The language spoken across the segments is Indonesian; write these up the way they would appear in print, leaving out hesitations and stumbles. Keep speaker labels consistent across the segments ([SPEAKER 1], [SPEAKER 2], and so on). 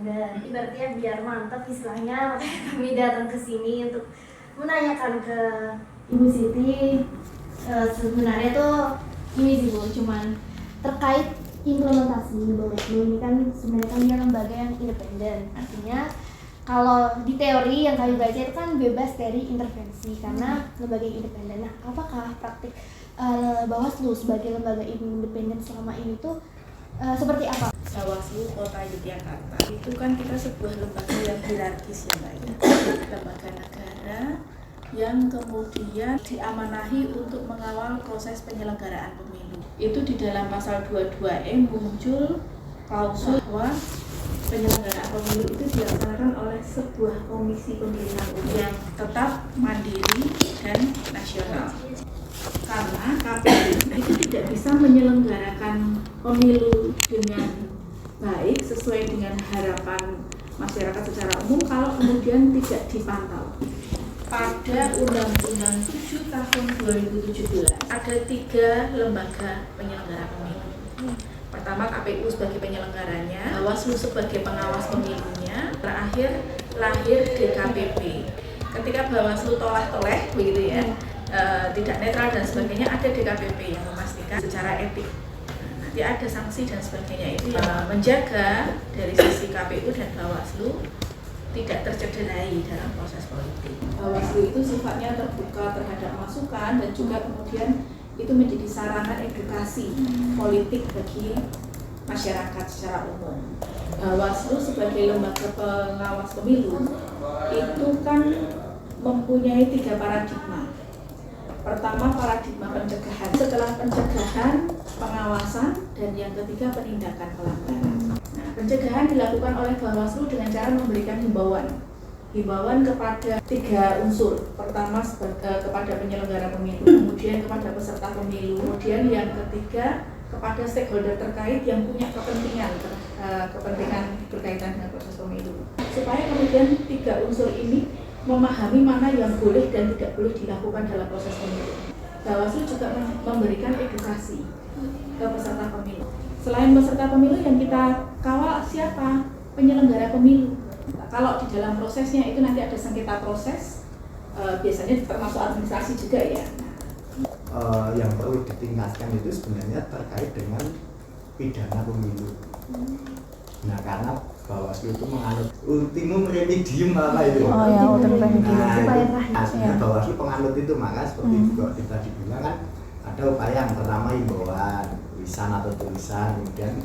[SPEAKER 1] independen. Ibaratnya biar mantap istilahnya, makanya kami datang ke sini untuk menanyakan ke Ibu Siti. Sebenarnya tuh ini sih Bu, cuman terkait implementasi Bawaslu ini kan sebenarnya kan dia lembaga yang independen. Artinya kalau di teori yang kami baca itu kan bebas dari intervensi karena lembaga independen. Nah, apakah praktik Bawaslu sebagai lembaga independen selama ini tuh seperti apa?
[SPEAKER 2] Bawaslu Kota Yogyakarta itu kan kita sebuah lembaga yang hierarkis ya Mbak ya, lembaga negara yang kemudian diamanahi untuk mengawal proses penyelenggaraan pemilu. Itu di dalam pasal 22E muncul klausul bahwa penyelenggaraan pemilu itu dilaksanakan oleh sebuah komisi pemilihan umum yang tetap mandiri dan nasional. Karena KPU itu tidak bisa menyelenggarakan pemilu dengan baik sesuai dengan harapan masyarakat secara umum kalau kemudian tidak dipantau. Pada Undang-Undang 7 tahun 2017 ada 3 lembaga penyelenggara pemilu. Pertama KPU sebagai penyelenggaranya, Bawaslu sebagai pengawas pemilunya, terakhir lahir DKPP. Ketika Bawaslu toleh-toleh begitu ya, tidak netral dan sebagainya, ada DKPP yang memastikan secara etik. Nanti ada sanksi dan sebagainya, itu yang menjaga dari sisi KPU dan Bawaslu tidak tercederai dalam proses politik. Bawaslu itu sifatnya terbuka terhadap masukan dan juga kemudian itu menjadi sarana edukasi politik bagi masyarakat secara umum. Bawaslu sebagai lembaga pengawas pemilu itu kan mempunyai 3 paradigma. Pertama paradigma pencegahan, setelah pencegahan, pengawasan, dan yang ketiga penindakan pelanggaran. Nah, pencegahan dilakukan oleh Bawaslu dengan cara memberikan himbauan kepada 3 unsur. Pertama kepada penyelenggara pemilu, kemudian kepada peserta pemilu, kemudian yang ketiga kepada stakeholder terkait yang punya kepentingan berkaitan dengan proses pemilu. Supaya kemudian 3 unsur ini memahami mana yang boleh dan tidak boleh dilakukan dalam proses pemilu. Bawaslu juga memberikan edukasi ke peserta pemilu. Selain peserta pemilu yang kita kawal siapa? Penyelenggara pemilu. Nah, kalau di dalam prosesnya itu nanti ada sengketa proses, biasanya termasuk administrasi juga ya.
[SPEAKER 3] Yang perlu ditingkatkan itu sebenarnya terkait dengan pidana pemilu. Nah, karena Bawaslu itu menganut ultimum remedium apa itu?
[SPEAKER 1] Oh ya, ultimum remedium.
[SPEAKER 3] Nah, Bawaslu penganut itu, maka seperti kita dibilang kan ada upaya yang pertama himbauan, lisan atau tulisan, kemudian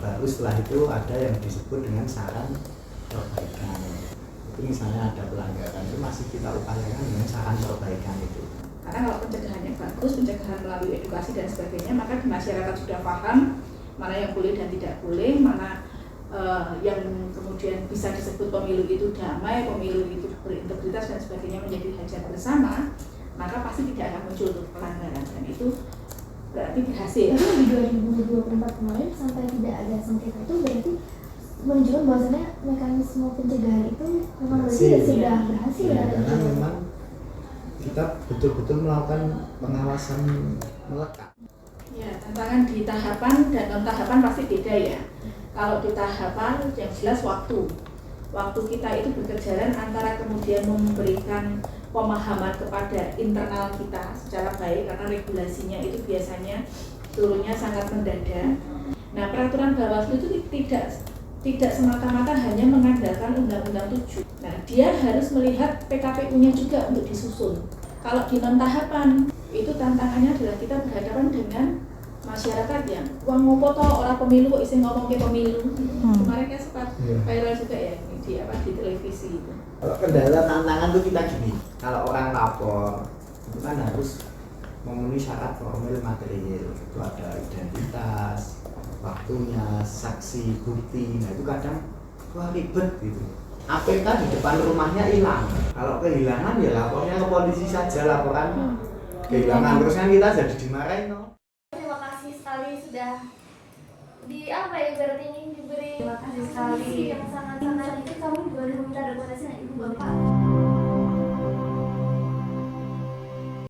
[SPEAKER 3] baru setelah itu ada yang disebut dengan saran perbaikan. Itu misalnya ada pelanggaran itu masih kita upayakan dengan saran perbaikan itu.
[SPEAKER 2] Karena kalau pencegahannya bagus, pencegahan melalui edukasi dan sebagainya, maka di masyarakat sudah paham mana yang boleh dan tidak boleh, mana yang kemudian bisa disebut pemilu itu damai, pemilu itu berintegritas dan sebagainya menjadi hajat bersama, maka pasti tidak akan muncul pelanggaran, dan itu berarti berhasil.
[SPEAKER 1] Tapi di 2024 kemarin sampai tidak ada sengketa itu berarti menunjukkan bahwasannya mekanisme pencegahan itu memang sudah berhasil ya.
[SPEAKER 3] Karena memang kita betul-betul melakukan pengawasan melekat.
[SPEAKER 2] Ya, tantangan di tahapan dan non tahapan pasti beda ya. Kalau di tahapan yang jelas waktu kita itu berkejaran antara kemudian memberikan pemahaman kepada internal kita secara baik karena regulasinya itu biasanya turunnya sangat mendadak. Nah, peraturan Bawaslu itu tidak semata-mata hanya mengandalkan Undang-Undang 7. Nah, dia harus melihat PKPU-nya juga untuk disusun. Kalau di non tahapan itu tantangannya adalah kita berhadapan dengan masyarakat yang uang ngopo toh orang pemilu kok isi ngomong ke pemilu. Kemarin kan sempat viral juga ya di televisi itu.
[SPEAKER 3] Kalau kendala tantangan tuh kita gini, kalau orang lapor itu kan harus memenuhi syarat formil material, itu ada identitas, waktunya, saksi, bukti. Nah itu kadang wah ribet gitu. APK di depan rumahnya hilang. Kalau kehilangan ya lapornya ke polisi saja, laporan kehilangan, terus kan kita jadi dimarahin no.
[SPEAKER 1] Terima kasih sekali sudah berarti ini diberi. Terima kasih sekali yang sangat-sangat itu kami boleh minta rekomendasi Ibu Bapak.